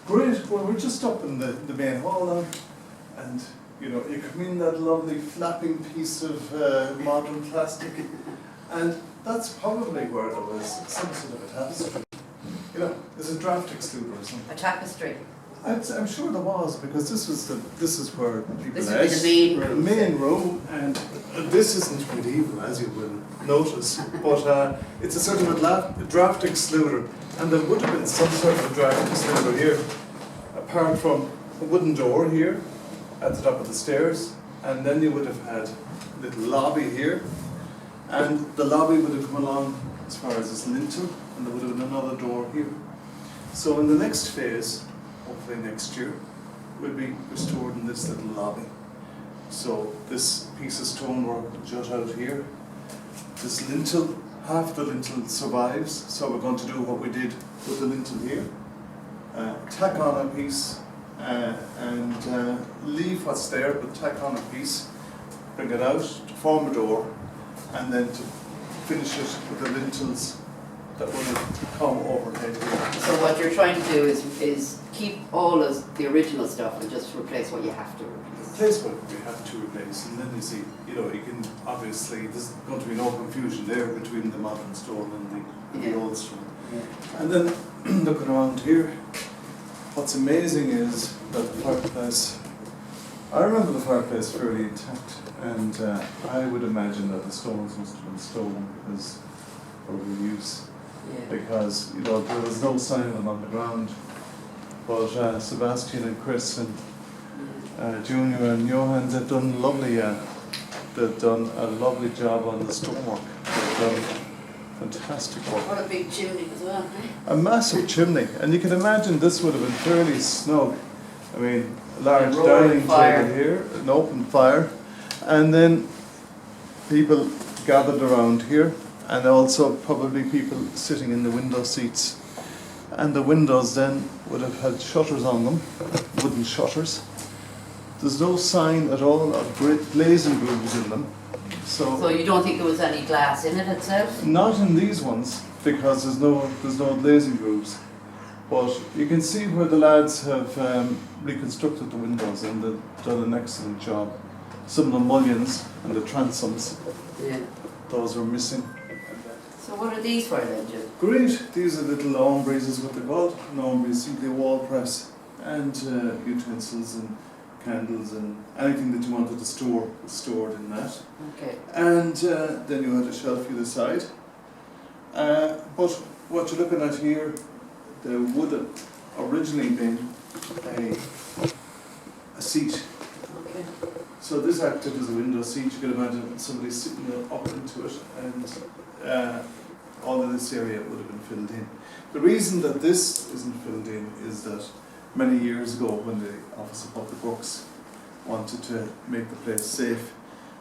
Great. Well, we're just up in the main hall now, and you know, you come in that lovely flapping piece of modern plastic, and that's probably where there was some sort of a tapestry. You know, there's a draft excluder or something. A tapestry. I'm sure there was, because this is where people This is the main room, and this isn't medieval, as you will notice, but it's a sort of a draft excluder, and there would have been some sort of a draft excluder here, apart from a wooden door here at the top of the stairs, and then you would have had a little lobby here, and the lobby would have come along as far as this lintel, and there would have been another door here. So in the next phase, hopefully next year, will be restored in this little lobby. So this piece of stonework will jut out here. This lintel, half the lintel survives, so we're going to do what we did with the lintel here. Tack on a piece and leave what's there, but tack on a piece, bring it out to form a door, and then to finish it with the lintels that would have come overhead here. So what you're trying to do is keep all of the original stuff and just replace what you have to replace. Replace what we have to replace, and then you see, you know, you can obviously, there's going to be no confusion there between the modern stone and the old stone. Yeah. And then looking around here, what's amazing is that the fireplace, I remember the fireplace fairly intact, and I would imagine that the stones must have been stolen because for reuse. Yeah. Because, you know, there was no sign of them on the ground, but Sebastian and Chris and Junior and Johan, they've done a lovely job on the stonework. They've done fantastic work. What a big chimney as well, eh? A massive chimney, and you can imagine this would have been fairly snug. I mean, a large dining table here, an open fire, and then people gathered around here, and also probably people sitting in the window seats. And the windows then would have had shutters on them, wooden shutters. There's no sign at all of great glazing grooves in them. So you don't think there was any glass in it itself? Not in these ones, because there's no glazing grooves. But you can see where the lads have reconstructed the windows, and they've done an excellent job. Some of the mullions and the transoms, those were missing. So what are these for then, Jim? Great. These are little aumbres, is what they're called. An ombre is simply a wall press, and utensils and candles and anything that you wanted to store was stored in that. Okay. And then you had a shelf either side. But what you're looking at here, there would have originally been a seat. Okay. So this acted as a window seat. You could imagine somebody sitting up into it, and all of this area would have been filled in. The reason that this isn't filled in is that many years ago, when the Office of Public Works wanted to make the place safe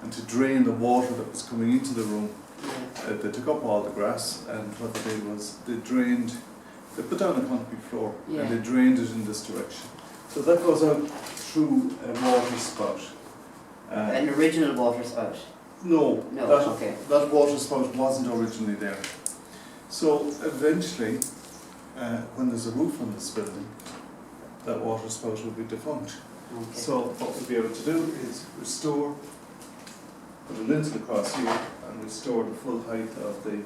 and to drain the water that was coming into the room, they took up all the grass, and what they did was they put down a concrete floor and they drained it in this direction. So that goes out through a water spout. An original water spout? No, that water spout wasn't originally there. So eventually, when there's a roof on this building, that water spout will be defunct. Okay. So what we'll be able to do is restore, put a lintel across here, and restore the full height of the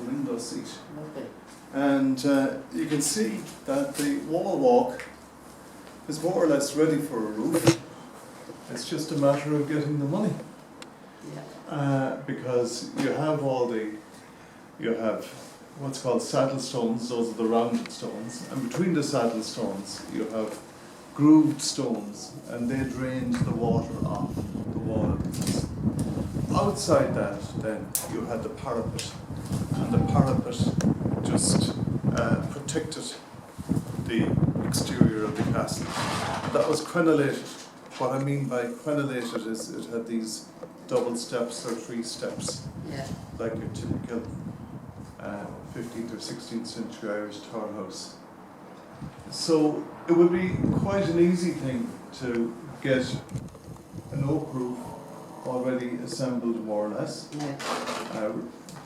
window seat. Okay. And you can see that the wall walk is more or less ready for a roof. It's just a matter of getting the money. Because you have what's called saddle stones, those are the rounded stones, and between the saddle stones you have grooved stones, and they drained the water off the wall. Outside that then you had the parapet, and the parapet just protected the exterior of the castle. That was crenellated. What I mean by crenellated is it had these double steps or three steps, like your typical 15th or 16th century Irish Towerhouse. So it would be quite an easy thing to get an oak roof already assembled more or less,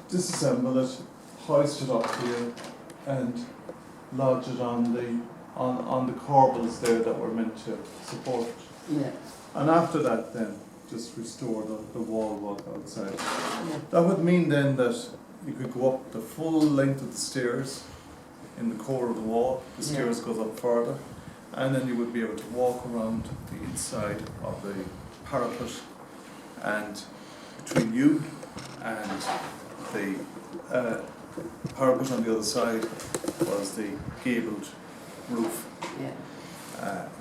disassemble it, hoist it up here and lodge it on the on the corbels there that were meant to support it. Yeah. And after that then, just restore the wall walk outside. Yeah. That would mean then that you could go up the full length of the stairs in the core of the wall. The stairs goes up further, and then you would be able to walk around the inside of the parapet, and between you and the parapet on the other side was the gabled roof. Yeah.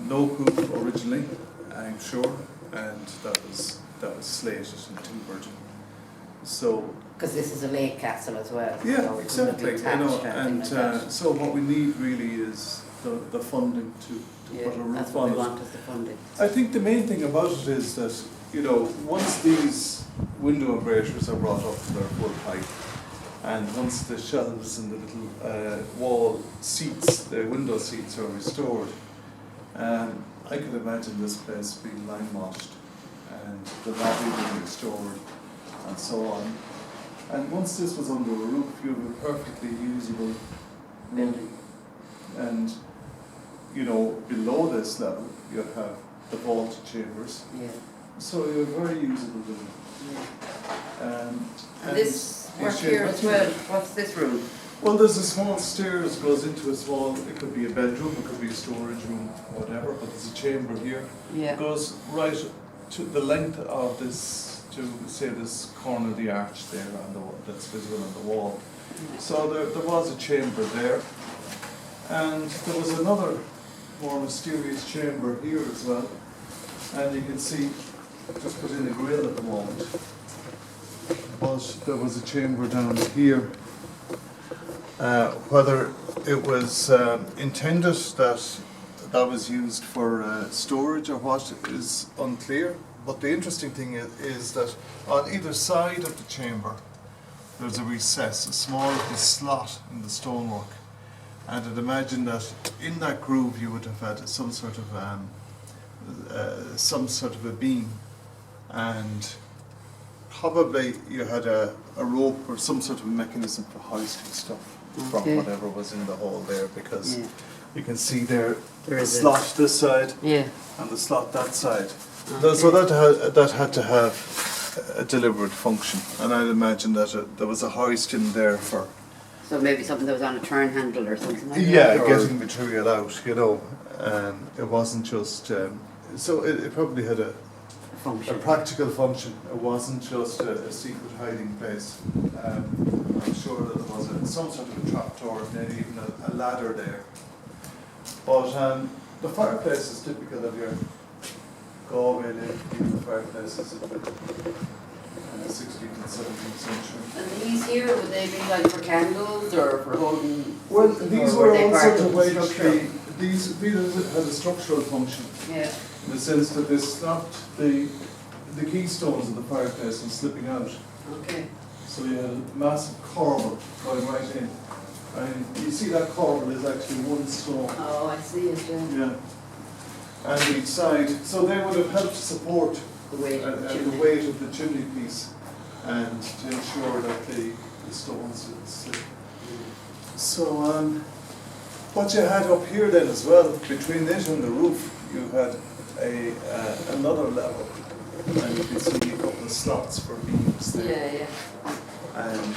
No roof originally, I'm sure, and that was slated and timbered. So Because this is a lake castle as well. yeah, so exactly. It wouldn't be attached or anything like that. So what we need really is the funding to put a that's roof what on we it. want, is the funding. I think the main thing about it is that, you know, once these window embrasures are brought up to their full height, and once the shelves and the little wall seats, the window seats are restored, I could imagine this place being lime washed and the lobby being restored and so on. And once this was under a roof, you have a perfectly usable building. And, you know, below this level, you have the vault chambers. Yeah. So you have a very usable building. Yeah. And This the work shape here of as the- well, what's this room? Well, there's a small stairs goes into a small, it could be a bedroom, it could be a storage room, whatever, but there's a chamber here. Yeah. It goes right to the length of this, to say this corner of the arch there on the wall, that's visible on the wall. So there was a chamber there, and there was another more mysterious chamber here as well. And you can see, I've just put in a grill at the moment, but there was a chamber down here. Whether it was intended that was used for storage or what is unclear. But the interesting thing is that on either side of the chamber there's a recess, a small little slot in the stonework. And I'd imagine that in that groove you would have had some sort of a beam, and probably you had a rope or some sort of mechanism for hoisting stuff from Okay. whatever was in the hole there, because Yeah. you can see there There the is a- slot this side Yeah. and the slot that side. Okay. So that had to have a deliberate function, and I'd imagine that there was a hoist in there for So maybe something that was on a turn handle or something like yeah, that? or- getting material out, you know. It wasn't just so it probably had a function. practical function. It wasn't just a secret hiding place. I'm sure that there was some sort of a trapdoor, maybe even a ladder there. But the fireplace is typical of your Galway fireplaces of the 16th and 17th century. And these here, would they be like for candles or for holding? Well, something, these or were they all part sorts of of the ways structure? these had a structural function, Yeah. in the sense that they stopped the keystones of the fireplace from slipping out. Okay. So you had a massive corbel going right in. And you see that corbel is actually one stone. Oh, I see it. Yeah. Yeah. And each side, so they would have helped support The weight of the the chimney. weight of the chimney piece, and to ensure that the stones would slip. So what you had up here then as well, between it and the roof, you had another level, and you can see a couple of slots for beams there. Yeah, yeah. And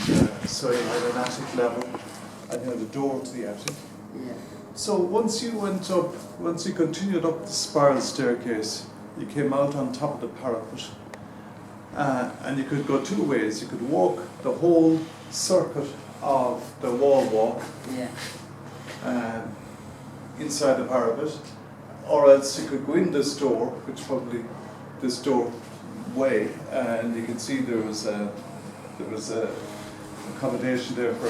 so you had an attic level, and you had a door to the attic. Yeah. So once you continued up the spiral staircase, you came out on top of the parapet, and you could go two ways. You could walk the whole circuit of the wall walk Yeah. inside the parapet, or else you could go in this door, which probably this door way, and you can see there was a accommodation there for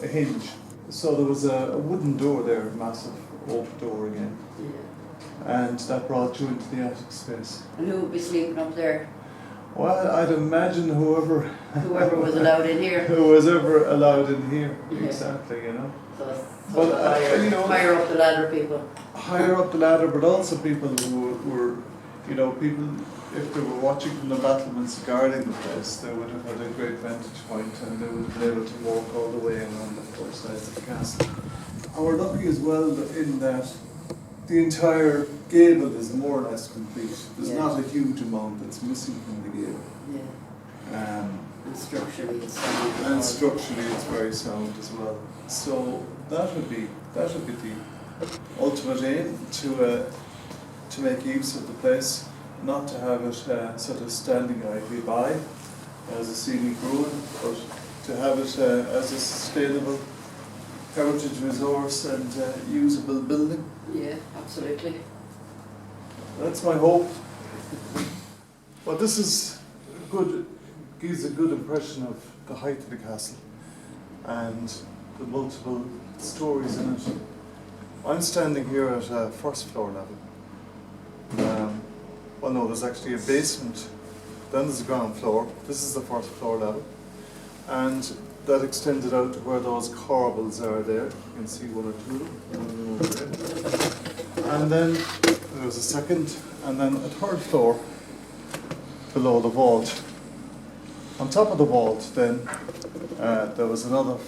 a hinge. So there was a wooden door there, massive oak door again, Yeah. and that brought you into the attic space. And who would be sleeping up there? Well, I'd imagine whoever Whoever was allowed in here. who was ever allowed in here, Yeah. exactly, you know. So Well, the higher, you know- higher up the ladder people. Higher up the ladder, but also people who were, you know, people, if they were watching from the battlements guarding the place, they would have had a great vantage point, and they would have been able to walk all the way around the four sides of the castle. we're lucky as well in that the entire gable is more or less complete. There's not a huge amount that's missing from the gable. Yeah. And structurally it's sound. And structurally it's very sound as well. So that would be the ultimate aim, to make use of the place, not to have it sort of standing idly by as a scenic ruin, but to have it as a sustainable heritage resource and usable building. Yeah, absolutely. That's my hope. Well, this is good, gives a good impression of the height of the castle and the multiple stories in it. I'm standing here at a first floor level. Well, no, there's actually a basement, then there's a ground floor. This is the first floor level, and that extended out to where those corbels are there. You can see one or two of them. And then there's a second, and then a third floor below the vault. On top of the vault, then, there was another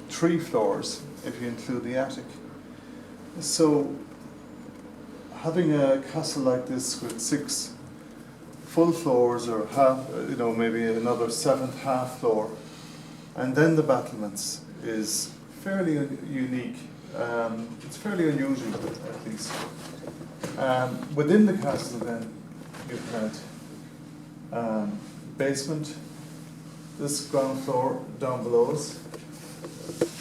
3 floors, if you include the attic. So, having a castle like this with 6 full floors, or half, maybe another 7th half floor, and then the battlements, is fairly unique. It's fairly unusual, at least. Within the castle, then, you've had basement, this ground floor down below us,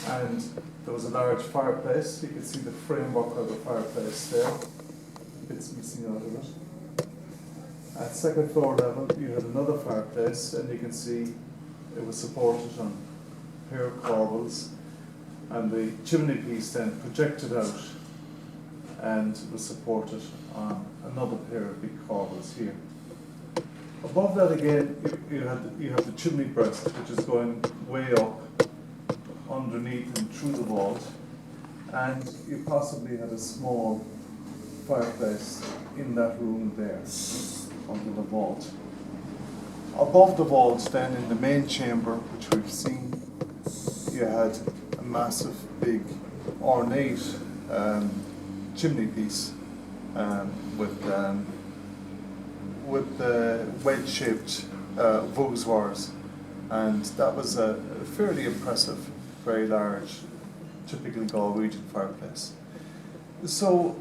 and there was a large fireplace. You can see the framework of the fireplace there. Bits missing out of it. At second floor level, you had another fireplace, and you can see it was supported on a pair of corbels, and the chimney piece then projected out and was supported on another pair of big corbels here. Above that again, you have the chimney breast, which is going way up underneath and through the vault, and you possibly had a small fireplace in that room there, under the vault. Above the vault then, in the main chamber, which we've seen, you had a massive, big, ornate chimney piece with the wedge-shaped voussoirs, and that was a fairly impressive, very large, typical Galwegian fireplace. So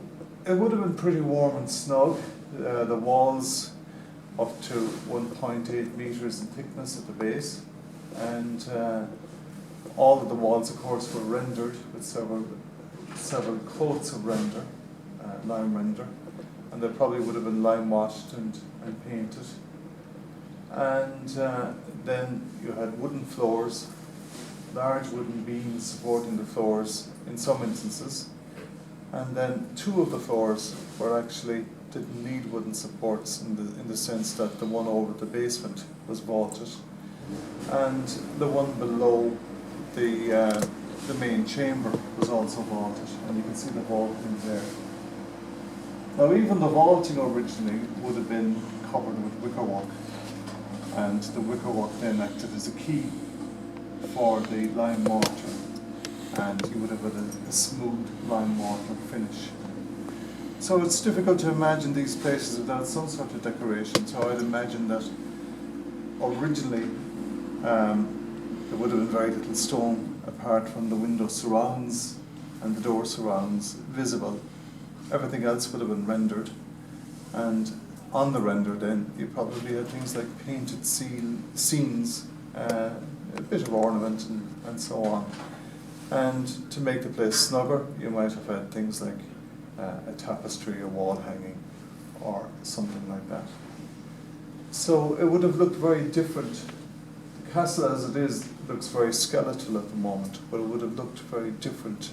it would have been pretty warm and snug. The walls up to 1.8 metres in thickness at the base, and all of the walls, of course, were rendered with several coats of render, lime render, and they probably would have been lime washed and painted. And then you had wooden floors, large wooden beams supporting the floors in some instances, and then 2 of the floors didn't need wooden supports in the sense that the one over the basement was vaulted, and the one below the main chamber was also vaulted, and you can see the vaulting there. Now, even the vaulting originally would have been covered with wickerwork, and the wickerwork then acted as a key for the lime mortar, and you would have had a smooth lime mortar finish. So it's difficult to imagine these places without some sort of decoration, so I'd imagine that originally there would have been very little stone apart from the window surrounds and the door surrounds visible. Everything else would have been rendered, and on the render then you probably had things like painted scenes, a bit of ornament and so on. And to make the place snugger, you might have had things like a tapestry, a wall hanging, or something like that. So it would have looked very different. The castle as it is looks very skeletal at the moment, but it would have looked very different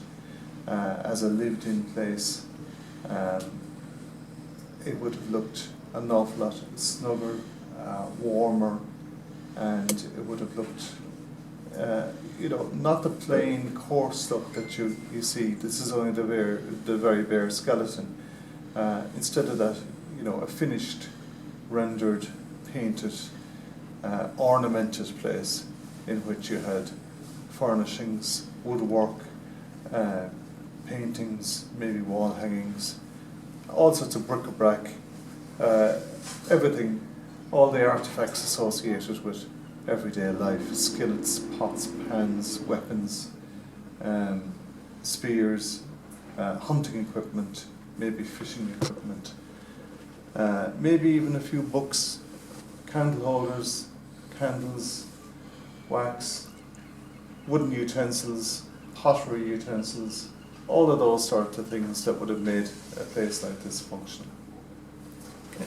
as a lived-in place. It would have looked an awful lot snugger, warmer, and it would have looked not the plain coarse look that you see. This is only the very bare skeleton. Instead of that, a finished, rendered, painted, ornamented place in which you had furnishings, woodwork, paintings, maybe wall hangings, all sorts of bric-a-brac, everything, all the artifacts associated with everyday life, skillets, pots, pans, weapons, spears, hunting equipment, maybe fishing equipment, maybe even a few books, candle holders, candles, wax, wooden utensils, pottery utensils, all of those sorts of things that would have made a place like this functional. Okay.